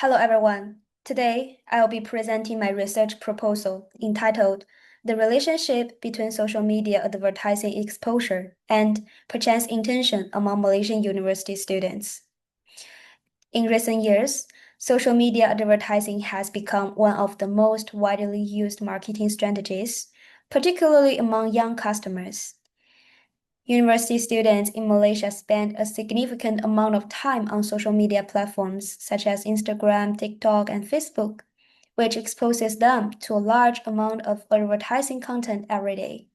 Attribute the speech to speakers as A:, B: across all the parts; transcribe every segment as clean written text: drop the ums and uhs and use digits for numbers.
A: Hello, everyone. Today, I'll be presenting my research proposal entitled The Relationship Between Social Media Advertising Exposure and Perchance Intention Among Malaysian University Students. In recent years, social media advertising has become one of the most widely used marketing strategies, particularly among young customers. University students in Malaysia spend a significant amount of time on social media platforms such as Instagram, TikTok, and Facebook, which exposes them to a large amount of advertising content every day.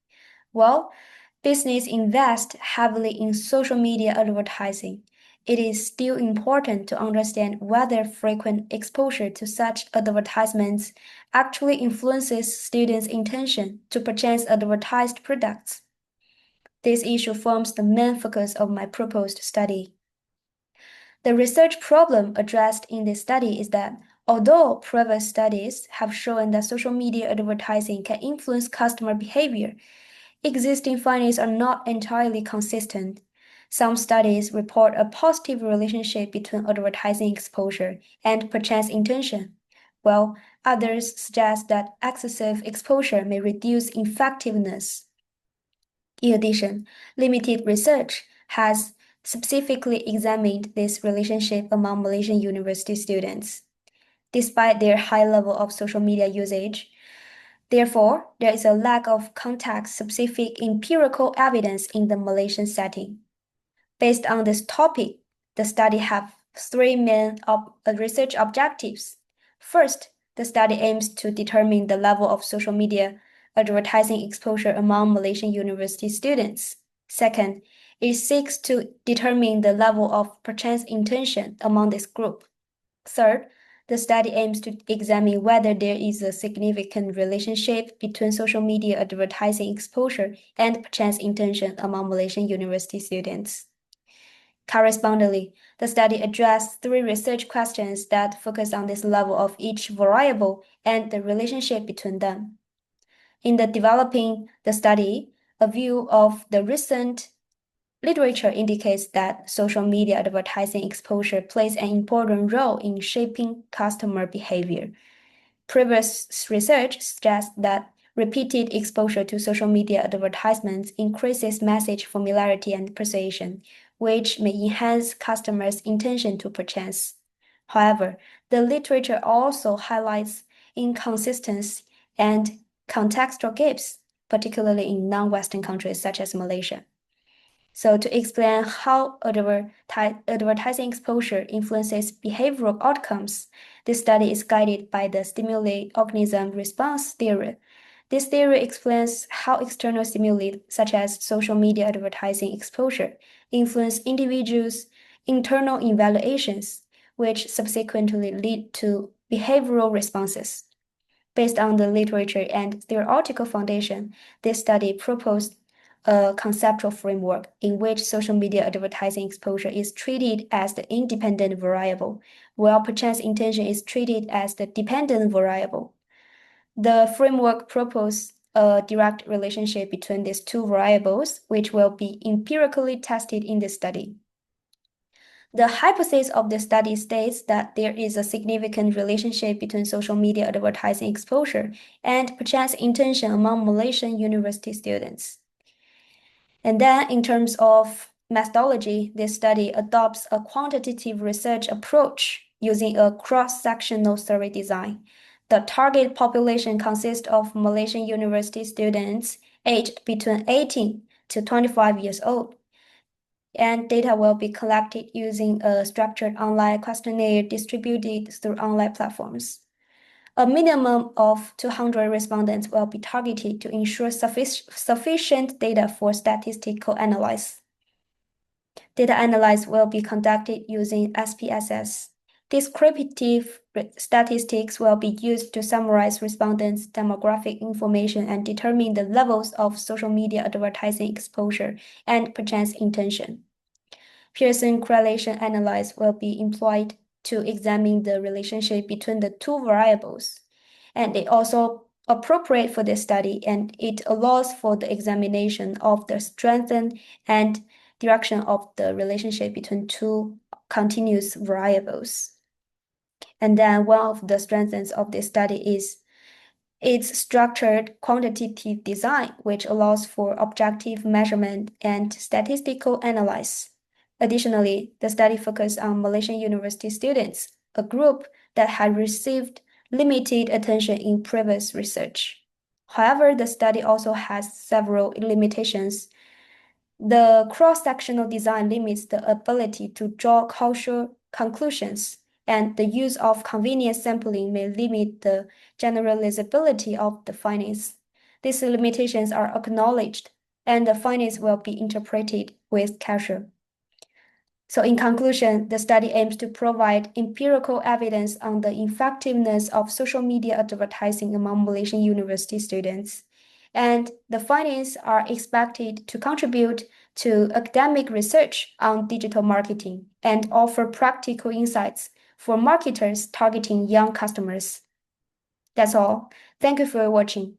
A: Well, business invest heavily in social media advertising. It is still important to understand whether frequent exposure to such advertisements actually influences students' intention to purchase advertised products. This issue forms the main focus of my proposed study. The research problem addressed in this study is that although previous studies have shown that social media advertising can influence customer behavior, existing findings are not entirely consistent. Some studies report a positive relationship between advertising exposure and purchase intention, while others suggest that excessive exposure may reduce effectiveness. In addition, limited research has specifically examined this relationship among Malaysian university students. Despite their high level of social media usage, therefore, there is a lack of context-specific empirical evidence in the Malaysian setting. Based on this topic, the study have three main research objectives. First, the study aims to determine the level of social media advertising exposure among Malaysian university students. Second, it seeks to determine the level of purchase intention among this group. Third, the study aims to examine whether there is a significant relationship between social media advertising exposure and purchase intention among Malaysian university students. Correspondingly, the study addressed three research questions that focus on this level of each variable and the relationship between them. In developing the study, a view of the recent literature indicates that social media advertising exposure plays an important role in shaping customer behavior. Previous research suggests that repeated exposure to social media advertisements increases message familiarity and persuasion, which may enhance customers' intention to purchase. However, the literature also highlights inconsistencies and contextual gaps, particularly in non-Western countries such as Malaysia. So to explain how advertising exposure influences behavioral outcomes, this study is guided by the stimuli organism response theory. This theory explains how external stimuli, such as social media advertising exposure, influence individuals' internal evaluations, which subsequently lead to behavioral responses. Based on the literature and theoretical foundation, this study proposed a conceptual framework in which social media advertising exposure is treated as the independent variable, while purchase intention is treated as the dependent variable. The framework proposes a direct relationship between these two variables, which will be empirically tested in the study. The hypothesis of the study states that there is a significant relationship between social media advertising exposure and purchase intention among Malaysian university students. And then, in terms of methodology, this study adopts a quantitative research approach using a cross-sectional survey design. The target population consists of Malaysian university students aged between 18 to 25 years old, and data will be collected using a structured online questionnaire distributed through online platforms. A minimum of 200 respondents will be targeted to ensure sufficient data for statistical analysis. Data analysis will be conducted using SPSS. Descriptive statistics will be used to summarize respondents' demographic information and determine the levels of social media advertising exposure and purchase intention. Pearson correlation analysis will be employed to examine the relationship between the two variables. And it also appropriate for this study, and it allows for the examination of the strength and direction of the relationship between two continuous variables. And then one of the strengths of this study is its structured quantitative design, which allows for objective measurement and statistical analysis. Additionally, the study focused on Malaysian university students, a group that had received limited attention in previous research. However, the study also has several limitations. The cross-sectional design limits the ability to draw causal conclusions, and the use of convenience sampling may limit the generalizability of the findings. These limitations are acknowledged, and the findings will be interpreted with caution. So in conclusion, the study aims to provide empirical evidence on the effectiveness of social media advertising among Malaysian university students. And the findings are expected to contribute to academic research on digital marketing and offer practical insights for marketers targeting young customers. That's all. Thank you for watching.